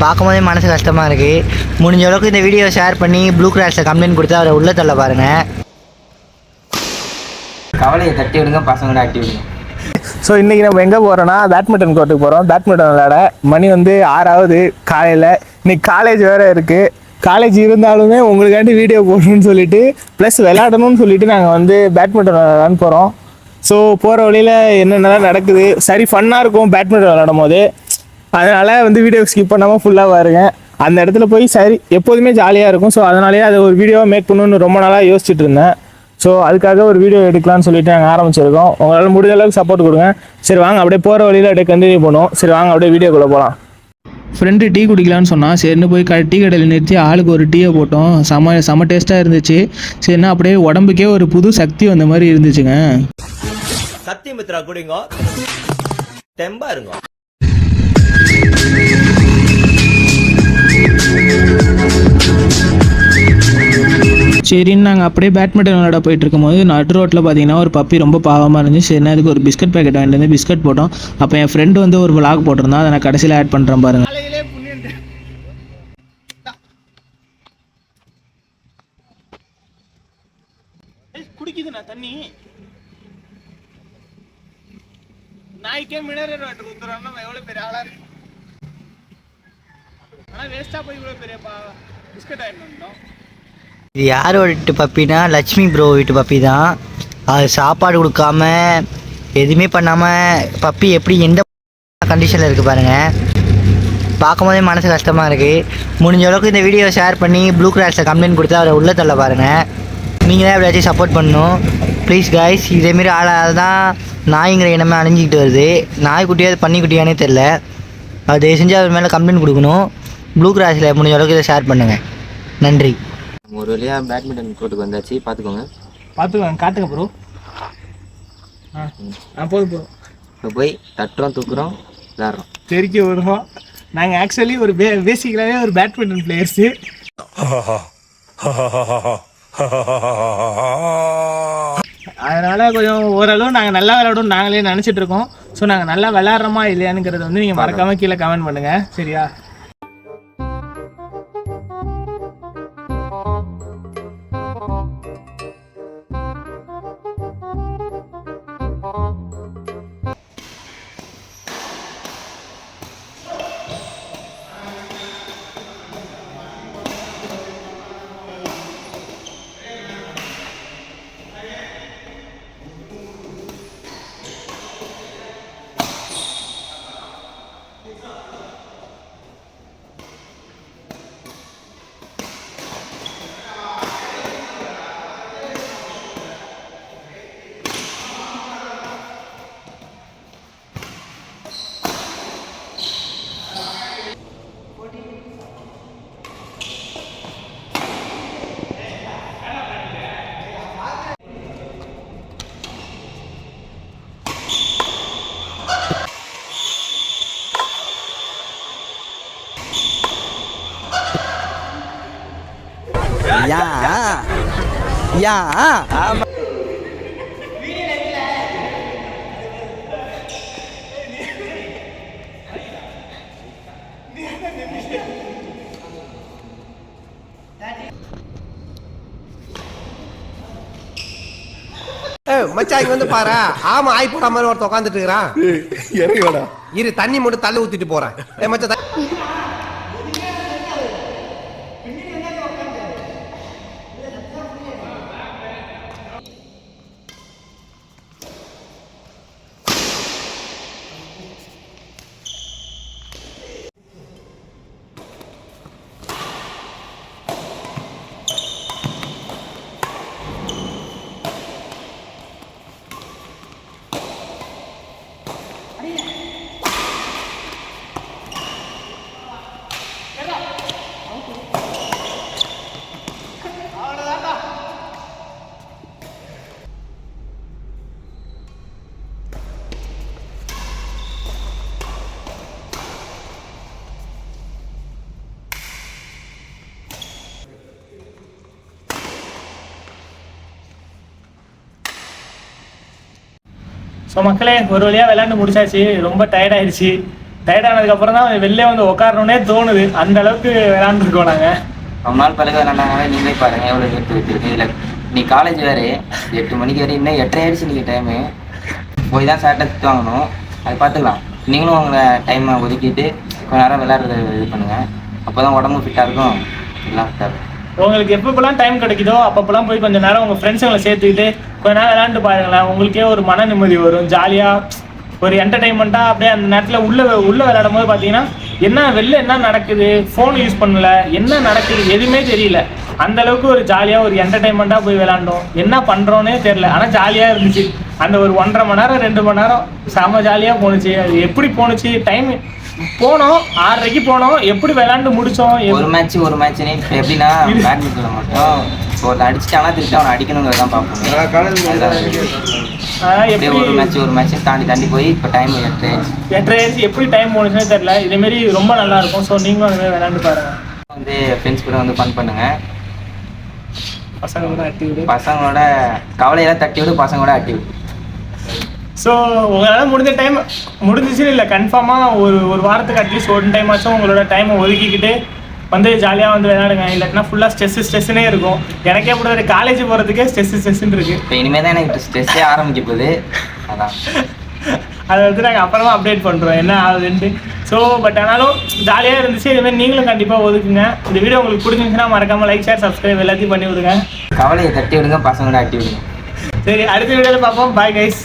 பார்க்கும்போதே மனசு கஷ்டமாக இருக்குது. முடிஞ்ச அளவுக்கு இந்த வீடியோ ஷேர் பண்ணி ப்ளூ கிராஸில் கம்ப்ளைண்ட் கொடுத்து அவரை உள்ளே தள்ள பாருங்கள். கவலையை தட்டி விடுங்க, பசங்களை ஆட்டி விடுங்க. ஸோ இன்றைக்கி நம்ம எங்கே போகிறோன்னா பேட்மிண்டன் கோர்ட்டுக்கு போகிறோம். பேட்மிண்டன் விளையாட மணி வந்து 6 காலையில். இன்றைக்கி காலேஜ் வேறு இருக்குது. காலேஜ் இருந்தாலுமே உங்களுக்காண்டி வீடியோ போடணும்னு சொல்லிட்டு ப்ளஸ் விளையாடணும்னு சொல்லிட்டு நாங்கள் வந்து பேட்மிண்டன் விளையாடலான்னு போகிறோம். ஸோ போகிற வழியில் என்னென்னலாம் நடக்குது, சரி ஃபன்னாக இருக்கும் பேட்மிண்டன் விளையாடும் போது. அதனால் வந்து வீடியோ ஸ்கிப் பண்ணாமல் ஃபுல்லாக பாருங்க. அந்த இடத்துல போய் சரி எப்போதுமே ஜாலியாக இருக்கும். ஸோ அதனாலேயே அதை ஒரு வீடியோவை மேக் பண்ணணுன்னு ரொம்ப நாளாக யோசிச்சுட்டு இருந்தேன். ஸோ அதுக்காக ஒரு வீடியோ எடுக்கலான்னு சொல்லிட்டு நாங்கள் ஆரம்பிச்சிருக்கோம். உங்களால் முடிஞ்ச அளவுக்கு சப்போர்ட் கொடுங்க. சரி வாங்க அப்படியே போகிற வழியில் அப்படியே கண்டினியூ பண்ணுவோம். சரி வாங்க அப்படியே வீடியோக்குள்ளே போகலாம். ஃப்ரெண்டு டீ குடிக்கலான்னு சொன்னால் சரின்னு போய் டீ கடையில் நிறுத்தி ஆளுக்கு ஒரு டீயை போட்டோம். செம டேஸ்ட்டாக இருந்துச்சு. சரின்னா அப்படியே உடம்புக்கே ஒரு புது சக்தி வந்த மாதிரி இருந்துச்சுங்க. சத்தியமித்ரா குடிங்க, தெம்பா இருங்க. சரின்னு நாங்கள் அப்படியே பேட்மிண்டன் விளையாட போயிட்டு இருக்கும்போது நடு ரோட்டில் பார்த்தீங்கன்னா ஒரு பப்பி ரொம்ப பாவமாக இருந்துச்சு. சரினா அதுக்கு ஒரு பிஸ்கட் பேக்கெட் வாங்கிட்டு வந்து பிஸ்கட் போட்டோம். அப்போ என் ஃப்ரெண்டு வந்து ஒரு விளாக் போட்டிருந்தான். அதை நான் கடைசியில் ஆட் பண்ணுறேன் பாருங்கள். குடிக்குதுண்ணா தண்ணி. நாய்க்கே மினரல் வாட்டர் ஊத்துறான்னா எவ்வளோ பெரிய ஆளா இருக்கு. ஆனால் வேஸ்ட்டாக போய் இவ்வளோ பெரிய பிஸ்கட் ஆகிட்டு வந்தோம். இது யாரோட வீட்டு பப்பினா லட்சுமி ப்ரோ வீட்டு பப்பி தான். அது சாப்பாடு கொடுக்காம எதுவுமே பண்ணாமல் பப்பி எப்படி எந்த கண்டிஷனில் இருக்குது பாருங்கள். பார்க்கும்போதே மனசு கஷ்டமாக இருக்குது. முடிஞ்ச அளவுக்கு இந்த வீடியோ ஷேர் பண்ணி ப்ளூ கிராஸில் கம்ப்ளைண்ட் கொடுத்து அவரை உள்ளே தள்ள பாருங்கள். நீங்கள் தான் எப்படியாச்சும் சப்போர்ட் பண்ணணும் ப்ளீஸ் கைஸ். இதேமாரி ஆளால் தான் நாய்ங்கிற இனமே அணிஞ்சிக்கிட்டு வருது. நாய்க்குட்டியாக அது பன்னிக்குட்டியானே தெரில. அது செஞ்சு அவர் மேலே கம்ப்ளைண்ட் கொடுக்கணும். ப்ளூ கிராஸில் முடிஞ்ச அளவுக்கு இதை ஷேர் பண்ணுங்கள். நன்றி. ஒரு வழியாக பேட்மிண்டன் கோர்ட்டுக்கு வந்தாச்சு, பார்த்துக்கோங்க. காட்டுங்க ப்ரோ. போதும் ப்ரோ. இப்போ போய் தட்டுறோம், தூக்குறோம், விளாட்றோம், தெரிக்க வருவோம். நாங்கள் ஆக்சுவலி ஒரு பேசிக்கலாகவே ஒரு பேட்மிண்டன் பிளேயர்ஸு. அதனால் கொஞ்சம் ஓரளவு நாங்கள் நல்லா விளையாடணும்னு நாங்களே நினச்சிட்டு இருக்கோம். ஸோ நாங்கள் நல்லா விளையாடுறோமா இல்லையானுங்கிறத வந்து நீங்கள் மறக்காமல் கீழே கமெண்ட் பண்ணுங்கள். சரியா? மச்சான் இங்க வந்து பாரு. ஆமா ஆய் போட மாதிரி ஒருத்த உட்காந்துட்டு இருக்கிறான். இரு தண்ணி மட்டும் தள்ளி ஊத்திட்டு போறேன். மச்சான் ஸோ மக்களே ஒரு வழியாக விளையாண்டு முடிச்சாச்சு. ரொம்ப டயர்டாகிடுச்சு. டயர்ட் ஆனதுக்கப்புறம் தான் வெளிலே வந்து உட்காரணுன்னே தோணுது. அந்த அளவுக்கு விளையாண்டுருக்கோம் நாங்கள். ரொம்ப நாள் பழக விளாண்டாங்க. நீங்களே பாருங்கள் எவ்வளோ எடுத்து வச்சிருக்கு. இதில் நீ காலேஜ் வேறு 8 மணிக்கு வரை இன்னும் 8:30 ஆயிடுச்சு. நீங்கள் டைமு போய் தான் சாட்டை திட்டு வாங்கணும். அது பார்த்துக்கலாம். நீங்களும் உங்களை டைமை ஒதுக்கிட்டு கொஞ்ச நேரம் விளையாடுறது இது பண்ணுங்கள். அப்போ தான் உடம்பு ஃபிட்டாக இருக்கும், எல்லாம் ஃபிட்டாக இருக்கும். உங்களுக்கு எப்பப்பெல்லாம் டைம் கிடைக்குதோ அப்பப்பெல்லாம் போய் கொஞ்சம் நேரம் உங்கள் ஃப்ரெண்ட்ஸுங்களை சேர்த்துக்கிட்டு கொஞ்ச நேரம் விளையாண்டு பாருங்களேன். உங்களுக்கே ஒரு மன நிம்மதி வரும். ஜாலியாக ஒரு என்டர்டைன்மெண்ட்டாக அப்படியே அந்த நேரத்தில் உள்ளே விளையாடும் போது பார்த்தீங்கன்னா வெளில என்ன நடக்குது, ஃபோன் யூஸ் பண்ணல, என்ன நடக்குது எதுவுமே தெரியல. அந்த அளவுக்கு ஒரு ஜாலியாக ஒரு என்டர்டைன்மெண்ட்டாக போய் விளையாண்டோம். என்ன பண்ணுறோன்னே தெரில, ஆனால் ஜாலியாக இருந்துச்சு. அந்த ஒரு 1.5 மணி நேரம் 2 மணி நேரம் செம ஜாலியாக போணுச்சு. அது எப்படி போணுச்சு, டைம் போனோம் 6:30க்கு போனோம், எப்படி விளையாண்டு முடித்தோம். ஒரு மேட்ச்னே இப்போ எப்படின்னா பேட்மிண்டனில் மட்டும் ஒரு அடிச்சுட்டானா திருப்பி அவனை அடிக்கணுங்கிறதான் பார்ப்போம். எப்படி ஒரு மேட்ச் தாண்டி போய் இப்போ டைம் 8:30 எப்படி டைம் போணுச்சுன்னே தெரில. இதேமாரி ரொம்ப நல்லாயிருக்கும். ஸோ நீங்களும் அதுமாதிரி விளையாண்டு பாருங்கள். வந்து ஃப்ரெண்ட்ஸ் கூட வந்து ஃபன் பண்ணுங்கள். பசங்களோட கவலையெல்லாம் தட்டி விடு, பசங்களோட ஆக்டிவிட்டி. ஸோ உங்களால் முடிஞ்ச டைம் முடிஞ்சிச்சுன்னு இல்லை, கன்ஃபார்மாக ஒரு வாரத்துக்கு அட்லீஸ்ட் 1 டைம் ஆச்சும் உங்களோட டைமை ஒதுக்கிக்கிட்டு வந்து ஜாலியாக வந்து விளையாடுங்க. இல்லாட்டினா ஃபுல்லாக ஸ்ட்ரெஸ்ஸுன்னே இருக்கும். எனக்கே கூட ஒரு காலேஜ் போகிறதுக்கே ஸ்ட்ரெஸ்ஸுன்னு இருக்குது. இப்போ இனிமேல் தான் எனக்கு ஸ்ட்ரெஸ்ஸே ஆரம்பிக்க போகுது. அதான் அதை வந்து நாங்கள் அப்புறமா அப்டேட் பண்ணுறோம் என்ன ஆகுதுன்ட்டு. ஸோ பட் ஆனாலும் ஜாலியாக இருந்துச்சு. இதுமாதிரி நீங்களும் கண்டிப்பாக ஒதுக்குங்க. இந்த வீடியோ உங்களுக்கு பிடிச்சிருந்துச்சுன்னா மறக்காமல் லைக், ஷேர், சப்ஸ்கிரைப் எல்லாத்தையும் பண்ணி விடுங்க. கவலையை தட்டி விடுங்க, பசங்களோட ஆக்டிவிட்டி. சரி, அடுத்த வீடியோவில் பார்ப்போம். Bye guys.